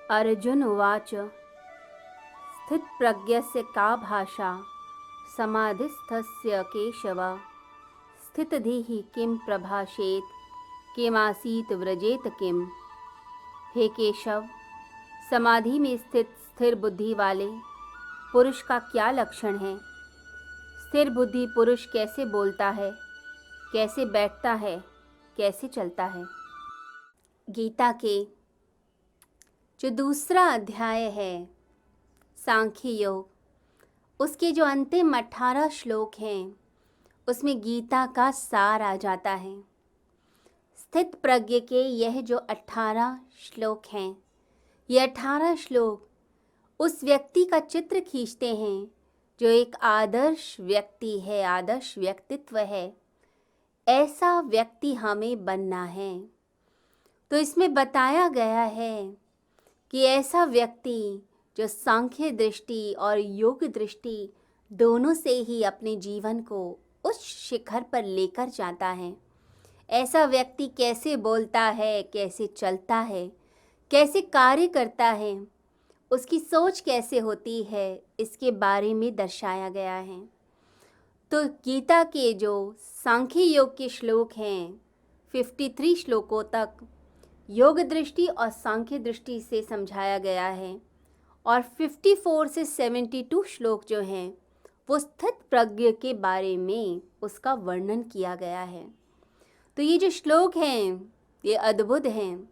अर्जुन उवाच स्थितप्रज्ञस्य का भाषा समाधिस्थस्य केशव स्थितधिः किं प्रभाषेत किमासीत व्रजेत किम। हे केशव, समाधि में स्थित स्थिर बुद्धि वाले पुरुष का क्या लक्षण है? स्थिर बुद्धि पुरुष कैसे बोलता है, कैसे बैठता है, कैसे चलता है? गीता के जो दूसरा अध्याय है सांख्य योग, उसके जो अंतिम 18 श्लोक हैं उसमें गीता का सार आ जाता है। स्थित प्रज्ञ के यह जो 18 श्लोक हैं, ये 18 श्लोक उस व्यक्ति का चित्र खींचते हैं जो एक आदर्श व्यक्ति है, आदर्श व्यक्तित्व है। ऐसा व्यक्ति हमें बनना है। तो इसमें बताया गया है कि ऐसा व्यक्ति जो सांख्य दृष्टि और योग दृष्टि दोनों से ही अपने जीवन को उस शिखर पर लेकर जाता है। ऐसा व्यक्ति कैसे बोलता है, कैसे चलता है, कैसे कार्य करता है, उसकी सोच कैसे होती है, इसके बारे में दर्शाया गया है। तो गीता के जो सांख्य योग के श्लोक हैं 53 श्लोकों तक योग दृष्टि और सांख्य दृष्टि से समझाया गया है, और 54 से 72 श्लोक जो हैं वो स्थित प्रज्ञ के बारे में उसका वर्णन किया गया है। तो ये जो श्लोक हैं ये अद्भुत हैं।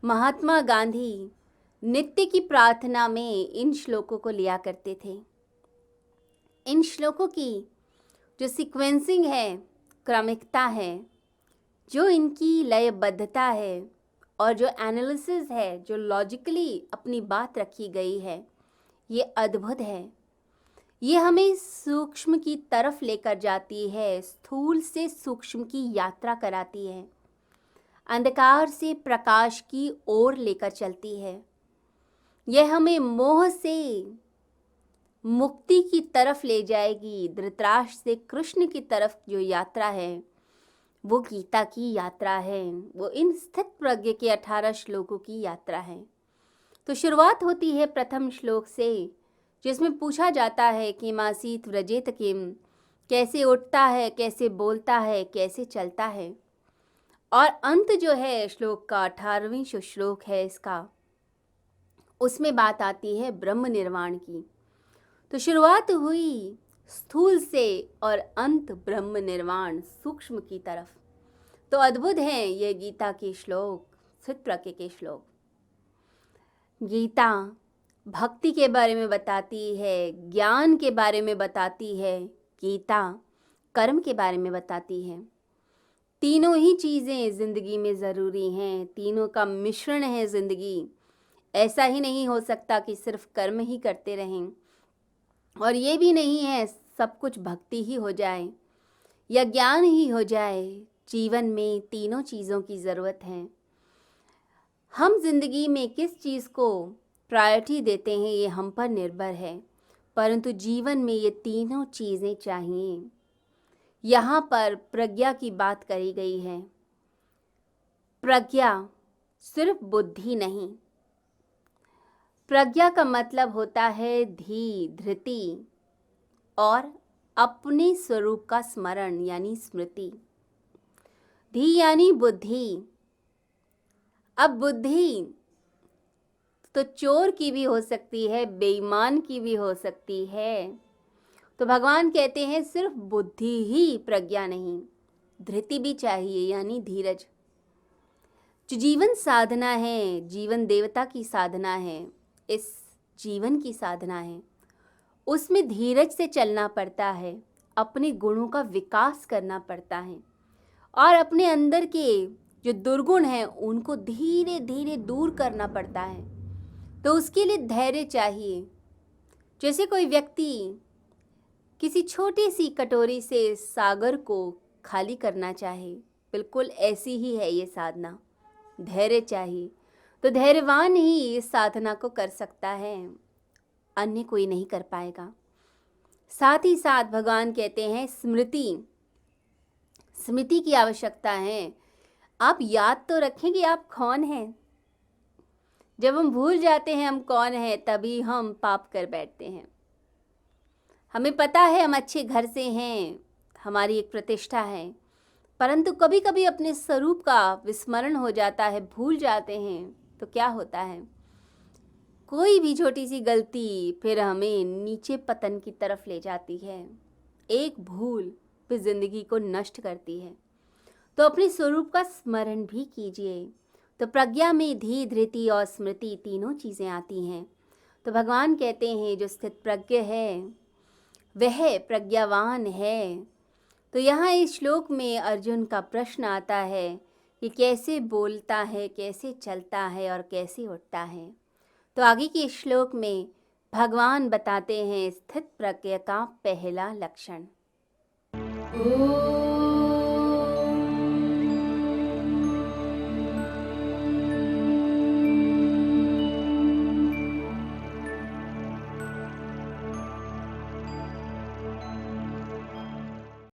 महात्मा गांधी नित्य की प्रार्थना में इन श्लोकों को लिया करते थे। इन श्लोकों की जो सीक्वेंसिंग है, क्रमिकता है, जो इनकी लयबद्धता है और जो एनालिसिस है, जो लॉजिकली अपनी बात रखी गई है, ये अद्भुत है। ये हमें सूक्ष्म की तरफ लेकर जाती है, स्थूल से सूक्ष्म की यात्रा कराती है, अंधकार से प्रकाश की ओर लेकर चलती है। यह हमें मोह से मुक्ति की तरफ ले जाएगी। धृतराष्ट्र से कृष्ण की तरफ जो यात्रा है वो गीता की यात्रा है, वो इन स्थित प्रज्ञ के 18 श्लोकों की यात्रा है। तो शुरुआत होती है प्रथम श्लोक से, जिसमें पूछा जाता है कि मासीत व्रजेत किम, कैसे उठता है, कैसे बोलता है, कैसे चलता है। और अंत जो है श्लोक का 18वां श्लोक है इसका, उसमें बात आती है ब्रह्म निर्वाण की। तो शुरुआत हुई स्थूल से और अंत ब्रह्म निर्वाण सूक्ष्म की तरफ। तो अद्भुत हैं ये गीता के श्लोक, स्थित प्रज्ञ के श्लोक। गीता भक्ति के बारे में बताती है, ज्ञान के बारे में बताती है, गीता कर्म के बारे में बताती है। तीनों ही चीज़ें ज़िंदगी में ज़रूरी हैं, तीनों का मिश्रण है ज़िंदगी। ऐसा ही नहीं हो सकता कि सिर्फ कर्म ही करते रहें, और ये भी नहीं है सब कुछ भक्ति ही हो जाए या ज्ञान ही हो जाए। जीवन में तीनों चीज़ों की ज़रूरत है। हम जिंदगी में किस चीज़ को प्रायोरिटी देते हैं ये हम पर निर्भर है, परंतु जीवन में ये तीनों चीज़ें चाहिए। यहाँ पर प्रज्ञा की बात करी गई है। प्रज्ञा सिर्फ बुद्धि नहीं, प्रज्ञा का मतलब होता है धृति और अपने स्वरूप का स्मरण यानी स्मृति। धी यानी बुद्धि। अब बुद्धि तो चोर की भी हो सकती है, बेईमान की भी हो सकती है। तो भगवान कहते हैं सिर्फ बुद्धि ही प्रज्ञा नहीं, धृति भी चाहिए यानी धीरज। जो जीवन साधना है, जीवन देवता की साधना है, इस जीवन की साधना है, उसमें धीरज से चलना पड़ता है, अपने गुणों का विकास करना पड़ता है, और अपने अंदर के जो दुर्गुण हैं उनको धीरे धीरे दूर करना पड़ता है। तो उसके लिए धैर्य चाहिए। जैसे कोई व्यक्ति किसी छोटी सी कटोरी से सागर को खाली करना चाहे, बिल्कुल ऐसी ही है ये साधना। धैर्य चाहिए। तो धैर्यवान ही इस साधना को कर सकता है, अन्य कोई नहीं कर पाएगा। साथ ही साथ भगवान कहते हैं स्मृति की आवश्यकता है। आप याद तो रखें कि आप कौन हैं। जब हम भूल जाते हैं हम कौन हैं, तभी हम पाप कर बैठते हैं। हमें पता है हम अच्छे घर से हैं, हमारी एक प्रतिष्ठा है, परंतु कभी कभी अपने स्वरूप का विस्मरण हो जाता है, भूल जाते हैं, तो क्या होता है, कोई भी छोटी सी गलती फिर हमें नीचे पतन की तरफ ले जाती है। एक भूल फिर जिंदगी को नष्ट करती है। तो अपने स्वरूप का स्मरण भी कीजिए। तो प्रज्ञा में धी, धृति और स्मृति तीनों चीज़ें आती हैं। तो भगवान कहते हैं जो स्थित प्रज्ञ है वह प्रज्ञावान है। तो यहाँ इस श्लोक में अर्जुन का प्रश्न आता है कि कैसे बोलता है, कैसे चलता है और कैसे उठता है। तो आगे के श्लोक में भगवान बताते हैं स्थित प्रज्ञ का पहला लक्षण। ओम